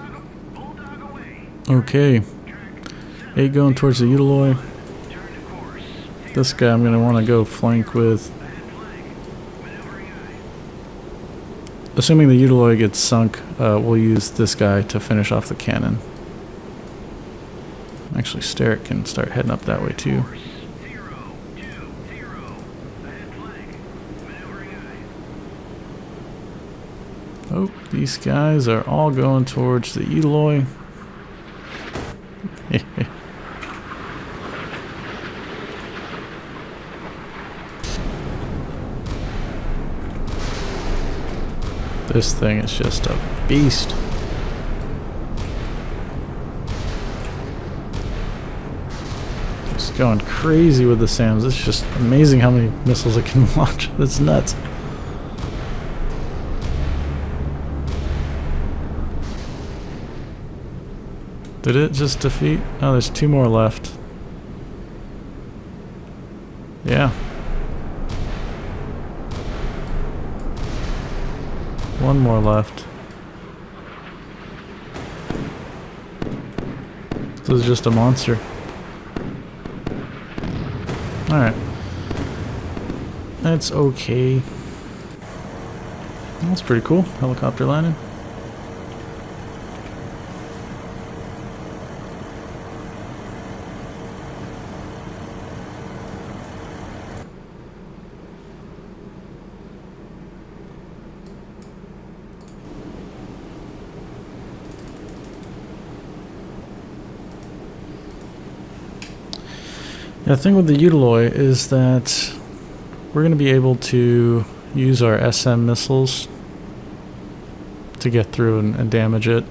Okay. 8 going towards the Edeloy. This guy I'm going to want to go flank with. Assuming the Edeloy gets sunk, we'll use this guy to finish off the cannon. Actually, Sterrick can start heading up that way too. Oh, these guys are all going towards the Edeloy. This thing is just a beast. Just going crazy with the SAMs. It's just amazing how many missiles it can launch. That's nuts. Did it just defeat? Oh, there's 2 more left. Yeah. 1 more left. This is just a monster. Alright. That's okay. That's pretty cool. Helicopter landing. The thing with the Utiloi is that we're going to be able to use our SM missiles to get through and damage it.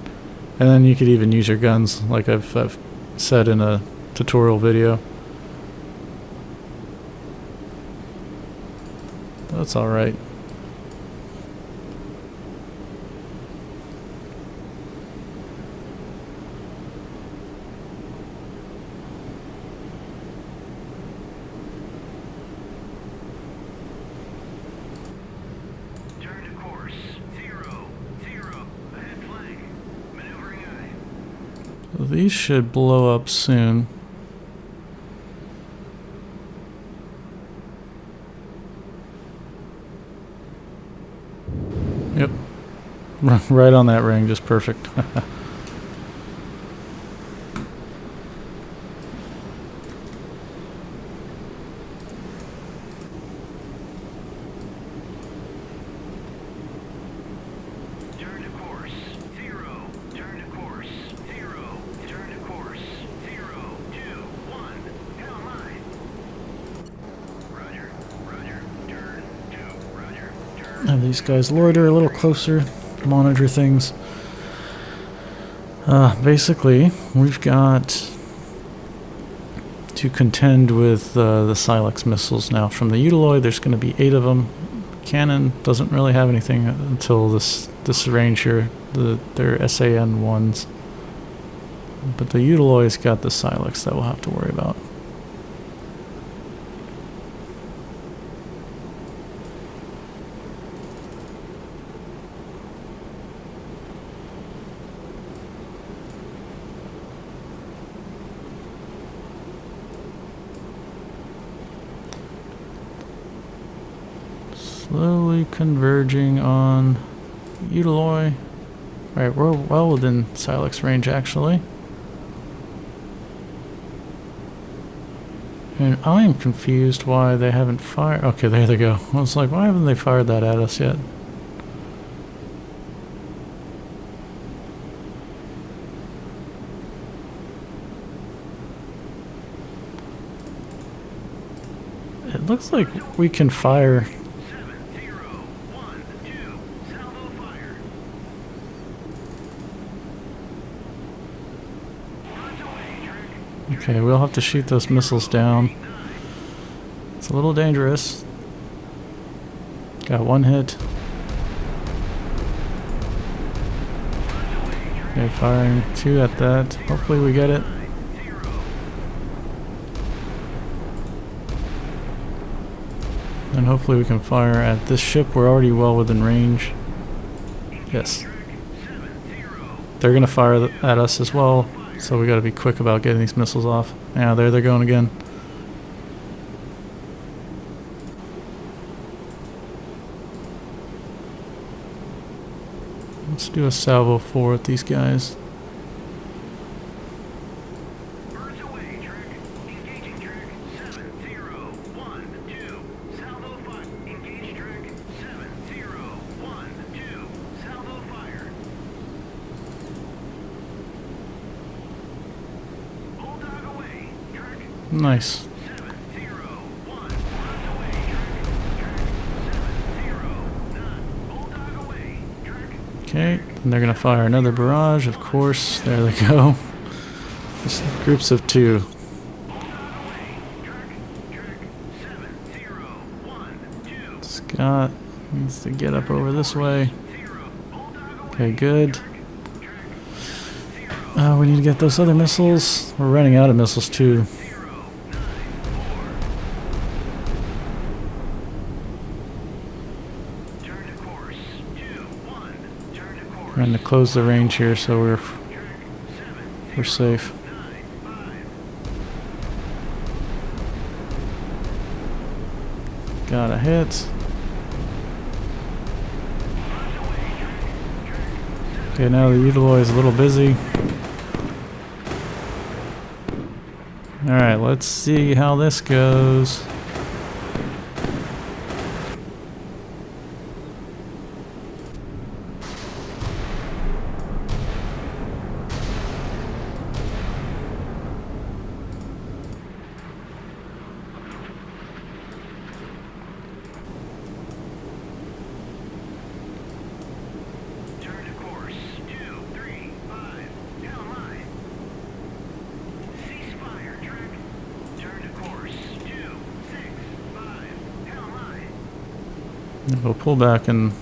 And then you could even use your guns, like I've said in a tutorial video. That's alright.
Turn to course. 0, 0. Ahead flank. Maneuvering eye.
So these should blow up soon. Yep. Right on that ring, just perfect.
Turn to course. 0. Turn to course. 0. Turn to course. 0, 2, 1. Hell mine. Roger. Roger. Turn. 2. Roger. Turn.
Have these guys loiter a little closer, monitor things. Basically, we've got to contend with the Silex missiles now. From the Utiloi, there's going to be 8 of them. Cannon doesn't really have anything until this range here. They're SAN ones. But the Utiloi's got the Silex that we'll have to worry about. Slowly converging on Utiloi. Alright, we're well within Silex range actually. And I am confused why they haven't fired. Okay, there they go. I was like, why haven't they fired that at us yet? It looks like we can fire.
7, 0, 1, 2. Salvo fire. Birds away, Trick.
Okay, we'll have to shoot those missiles down. It's a little dangerous. Got one hit. Okay, firing 2 at that. Hopefully we get it.
0.
And hopefully we can fire at this ship. We're already well within range. Yes.
Trick. 7, 0.
They're going to fire at us as well. So we got to be quick about getting these missiles off. Yeah, there they're going again. Let's do a salvo 4 with these guys.
Birds away, Trick. Engaging Trick. 7, 0, 1, 2. Salvo fire. Engage Trick. 7, 0, 1, 2. Salvo fire. Bulldog away, Trick.
Nice.
7, 0, 1. Birds away, Trick. Trick. 7, 0, none. Bulldog away, Trick.
Okay, and they're going to fire another barrage, of course. There they go. Just groups of 2. Scott needs to get up over this way. Okay, good. We need to get those other missiles. We're running out of missiles too. Trying to close the range here so we're safe. Got a hit. Okay, now the Utiloi is a little busy. Alright, let's see how this goes. We'll pull back and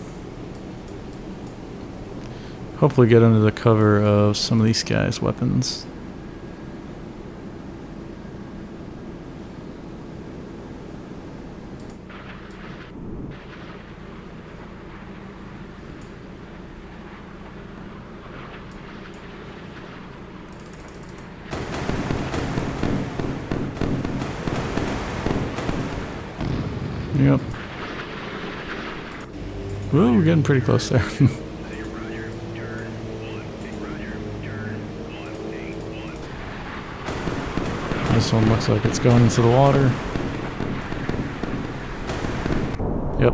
hopefully get under the cover of some of these guys' weapons. Yep. Ooh, we're getting pretty close there. This one looks like it's going into the water. Yep.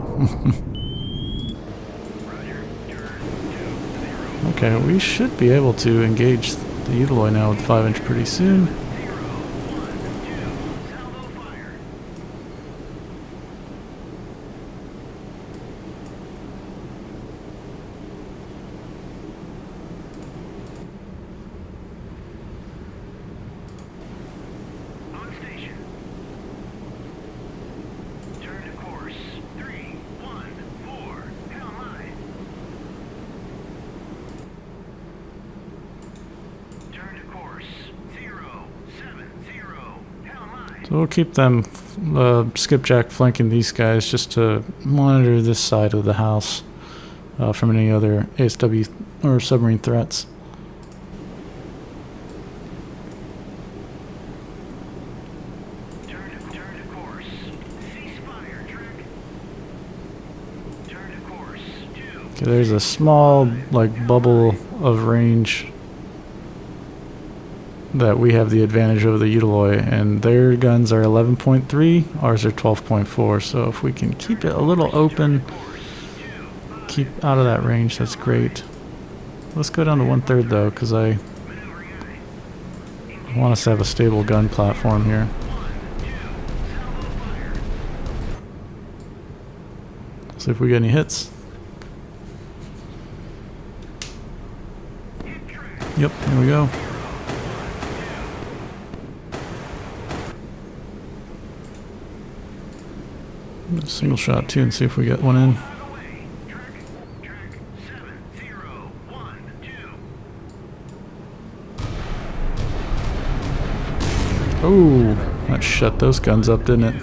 Okay, we should be able to engage the Utaloy now with 5-inch pretty soon. So we'll keep them skipjack flanking these guys just to monitor this side of the house from any other ASW or submarine threats.
Turn to course. Ceasefire, Trek. Turn to course. 2.
Okay, there's a small like bubble of range that we have the advantage over the Utaloy, and their guns are 11.3, ours are 12.4, so if we can keep it a little open, keep out of that range, that's great. Let's go down to 1/3 though, because I want us to have a stable gun platform here. See if we get any hits. Yep, here we go. Single shot too and see if we get one in. Oh, that shut those guns up, didn't it?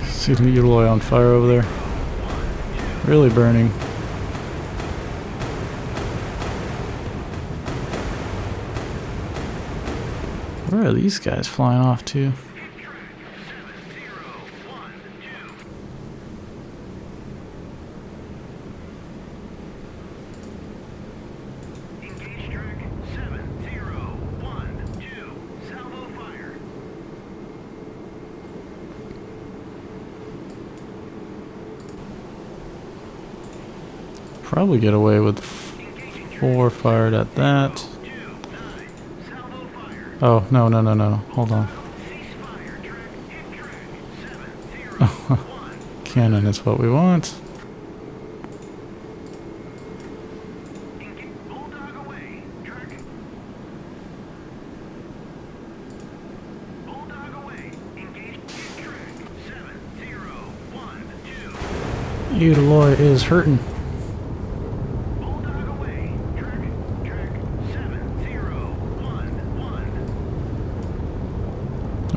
See the Utaloy on fire over there. Really burning. Where are these guys flying off to?
Engage track 7012. Salvo fire.
Probably get away with 4 fired at that. Oh, no. Hold on. Cannon is what we want. Utaloy is hurting.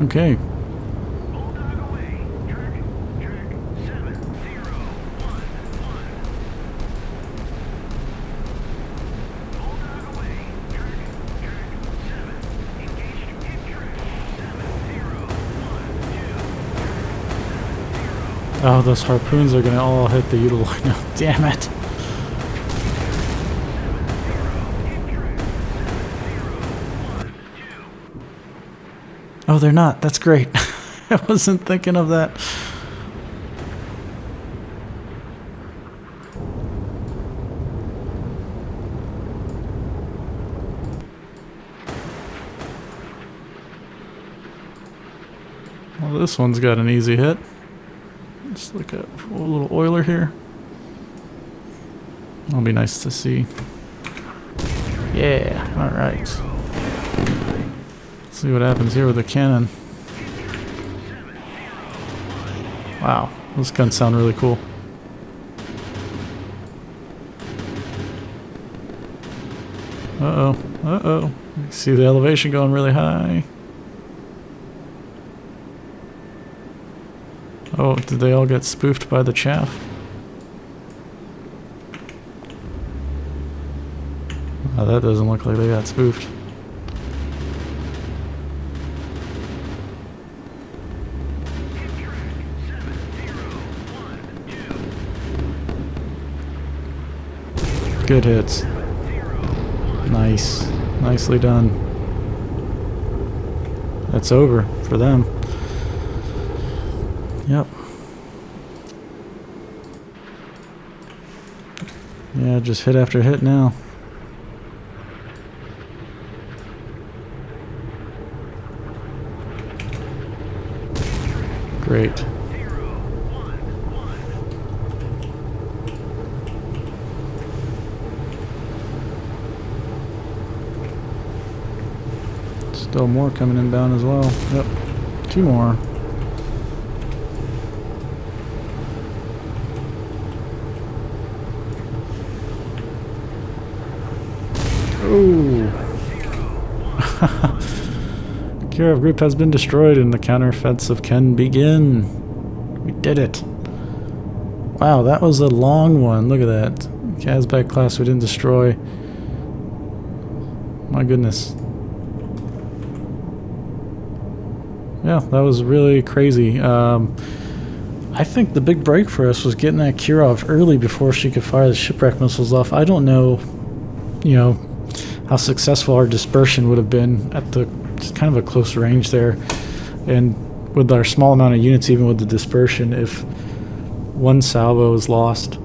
Okay. Oh, those harpoons are gonna all hit the Utaloy now. Damn it. Oh, they're not. That's great. I wasn't thinking of that. Well, this one's got an easy hit. Just look at a little oiler here. That'll be nice to see. Yeah, alright. See what happens here with the cannon. Wow, those guns sound really cool. Uh-oh, uh-oh. See the elevation going really high. Oh, did they all get spoofed by the chaff? Oh, that doesn't look like they got spoofed. Good hits. Nice. Nicely done. That's over for them. Yep. Yeah, just hit after hit now. Great. Still more coming inbound as well. Yep. 2 more. Ooh. Kirov group has been destroyed and the counteroffensive can begin. We did it. Wow, that was a long one. Look at that. Kazbek class we didn't destroy. My goodness. Yeah, that was really crazy. I think the big break for us was getting that Kirov early before she could fire the shipwreck missiles off. I don't know, you know, how successful our dispersion would have been at the kind of a close range there. And with our small amount of units, even with the dispersion, if one salvo is lost,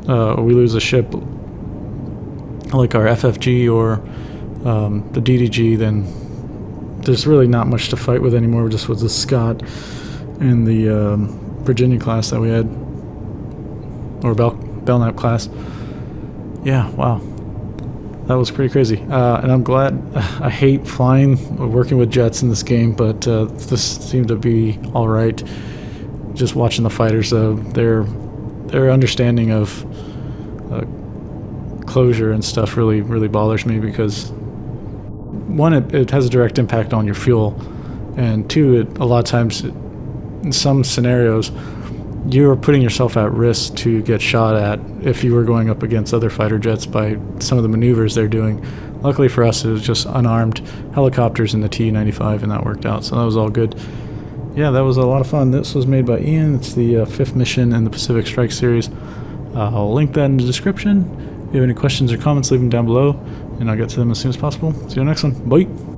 or we lose a ship like our FFG or the DDG, then there's really not much to fight with anymore, just with the Scott and the Virginia class that we had, or Belknap class. Yeah, wow. That was pretty crazy. And I'm glad. I hate flying, working with jets in this game, but this seemed to be alright. Just watching the fighters, their understanding of closure and stuff really bothers me, because one, it has a direct impact on your fuel, and two, a lot of times, in some scenarios, you're putting yourself at risk to get shot at if you were going up against other fighter jets by some of the maneuvers they're doing. Luckily for us, it was just unarmed helicopters in the T-95, and that worked out, so that was all good. Yeah, that was a lot of fun. This was made by Ian. It's the 5th mission in the Pacific Strike series. I'll link that in the description. If you have any questions or comments, leave them down below, and I'll get to them as soon as possible. See you on the next one. Bye!